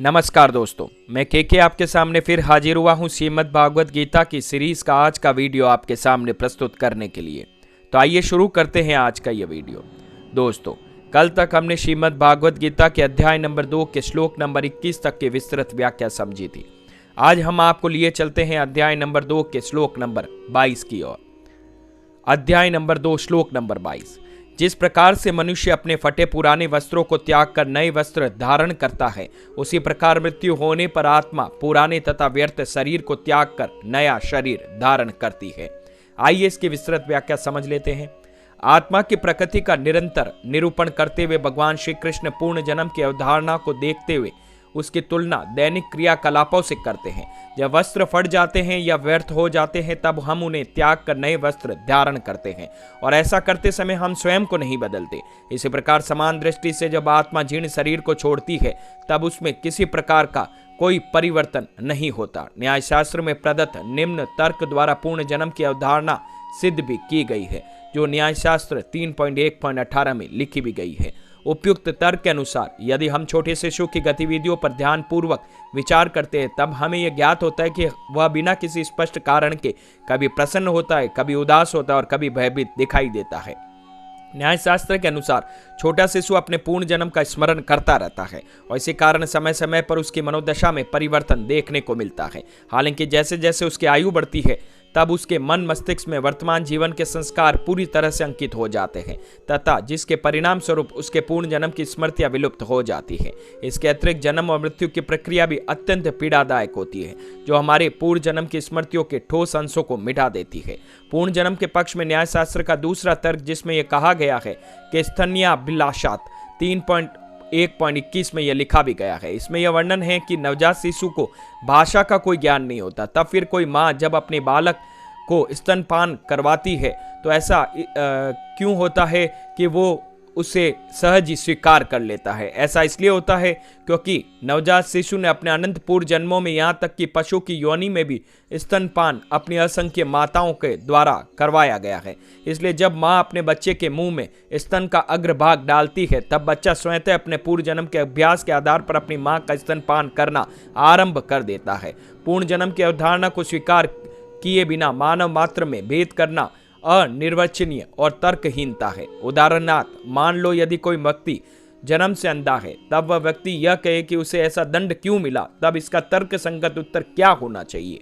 नमस्कार दोस्तों, मैं के आपके सामने फिर हाजिर हुआ हूँ श्रीमद् भागवत गीता की सीरीज का आज का वीडियो आपके सामने प्रस्तुत करने के लिए। तो आइए शुरू करते हैं आज का ये वीडियो। दोस्तों, कल तक हमने श्रीमद् भागवत गीता के अध्याय नंबर 2 के श्लोक नंबर 21 तक की विस्तृत व्याख्या समझी थी। आज हम आपको लिए चलते हैं अध्याय नंबर 2 के श्लोक नंबर 22 की ओर। अध्याय नंबर 2 श्लोक नंबर 22। जिस प्रकार से मनुष्य अपने फटे पुराने वस्त्रों को त्याग कर नए वस्त्र धारण करता है, उसी प्रकार मृत्यु होने पर आत्मा पुराने तथा व्यर्थ शरीर को त्याग कर नया शरीर धारण करती है। आइए इसकी विस्तृत व्याख्या समझ लेते हैं। आत्मा की प्रकृति का निरंतर निरूपण करते हुए भगवान श्री कृष्ण पूर्ण जन्म की अवधारणा को देखते हुए उसकी तुलना दैनिक क्रियाकलापों से करते हैं। जब वस्त्र फट जाते हैं या व्यर्थ हो जाते हैं, तब हम उन्हें त्याग कर नए वस्त्र धारण करते हैं, और ऐसा करते समय हम स्वयं को नहीं बदलते। इसी प्रकार समान दृष्टि से जब आत्मा जीर्ण शरीर को छोड़ती है, तब उसमें किसी प्रकार का कोई परिवर्तन नहीं होता। न्याय शास्त्र में प्रदत्त निम्न तर्क द्वारा पूर्ण जन्म की अवधारणा सिद्ध भी की गई है, जो न्याय शास्त्र 3.1.18 में लिखी भी गई है। उपयुक्त तर्क के अनुसार यदि हम छोटे शिशु की गतिविधियों पर ध्यान पूर्वक विचार करते हैं, तब हमें यह ज्ञात होता है कि वह बिना किसी स्पष्ट कारण के कभी प्रसन्न होता है, कभी उदास होता है और कभी भयभीत दिखाई देता है। न्याय शास्त्र के अनुसार छोटा शिशु अपने पूर्ण जन्म का स्मरण करता रहता है, और इसी कारण समय समय पर उसकी मनोदशा में परिवर्तन देखने को मिलता है। हालांकि जैसे जैसे उसकी आयु बढ़ती है, तब उसके मन मस्तिष्क में वर्तमान जीवन के संस्कार पूरी तरह से अंकित हो जाते हैं, तथा जिसके परिणाम स्वरूप उसके पूर्ण जन्म की स्मृतियां विलुप्त हो जाती है। इसके अतिरिक्त जन्म और मृत्यु की प्रक्रिया भी अत्यंत पीड़ादायक होती है, जो हमारे पूर्ण जन्म की स्मृतियों के ठोस अंशों को मिटा देती है। पूर्ण जन्म के पक्ष में न्याय शास्त्र का दूसरा तर्क, जिसमें यह कहा गया है कि स्तन्याभिलाषात् 3.1.21 में यह लिखा भी गया है। इसमें यह वर्णन है कि नवजात शिशु को भाषा का कोई ज्ञान नहीं होता, तब फिर कोई माँ जब अपने बालक को स्तनपान करवाती है, तो ऐसा क्यों होता है कि वो उसे सहज ही स्वीकार कर लेता है। ऐसा इसलिए होता है क्योंकि नवजात शिशु ने अपने अनंत पूर्व जन्मों में, यहाँ तक कि पशु की योनि में भी स्तनपान अपनी असंख्य माताओं के द्वारा करवाया गया है। इसलिए जब माँ अपने बच्चे के मुंह में स्तन का अग्रभाग डालती है, तब बच्चा स्वयं अपने पूर्व जन्म के अभ्यास के आधार पर अपनी माँ का स्तनपान करना आरंभ कर देता है। पूर्ण जन्म की अवधारणा को स्वीकार किए बिना मानव मात्र में भेद करना अनिर्वचनीय और तर्कहीनता है। उदाहरणार्थ, मान लो यदि कोई व्यक्ति जन्म से अंधा है, तब वह व्यक्ति यह कहे कि उसे ऐसा दंड क्यों मिला, तब इसका तर्क संगत उत्तर क्या होना चाहिए?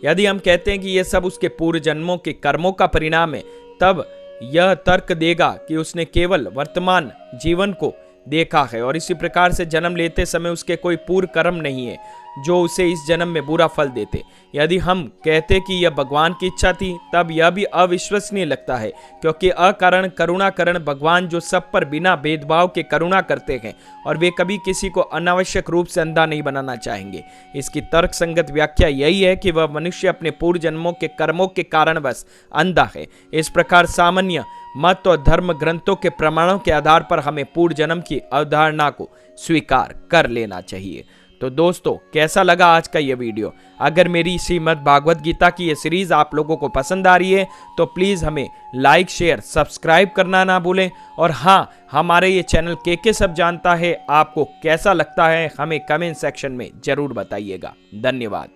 यदि हम कहते हैं कि यह सब उसके पूर्व जन्मों के कर्मों का परिणाम है, तब यह तर्क देगा कि उसने केवल वर्तमान जीवन को देखा है, और इसी प्रकार से जन्म लेते समय उसके कोई पूर्व कर्म नहीं है जो उसे इस जन्म में बुरा फल देते। यदि हम कहते कि यह भगवान की इच्छा थी, तब यह भी अविश्वसनीय लगता है, क्योंकि अकारण करुणा करण भगवान जो सब पर बिना भेदभाव के करुणा करते हैं, और वे कभी किसी को अनावश्यक रूप से अंधा नहीं बनाना चाहेंगे। इसकी तर्क संगत व्याख्या यही है कि वह मनुष्य अपने पूर्व जन्मों के कर्मों के कारणवश अंधा है। इस प्रकार सामान्य मत और धर्म ग्रंथों के प्रमाणों के आधार पर हमें पूर्व जन्म की अवधारणा को स्वीकार कर लेना चाहिए। तो दोस्तों, कैसा लगा आज का ये वीडियो? अगर मेरी श्रीमद् भागवत गीता की ये सीरीज आप लोगों को पसंद आ रही है, तो प्लीज़ हमें लाइक शेयर सब्सक्राइब करना ना भूलें। और हाँ, हमारे ये चैनल के सब जानता है आपको कैसा लगता है, हमें कमेंट सेक्शन में ज़रूर बताइएगा। धन्यवाद।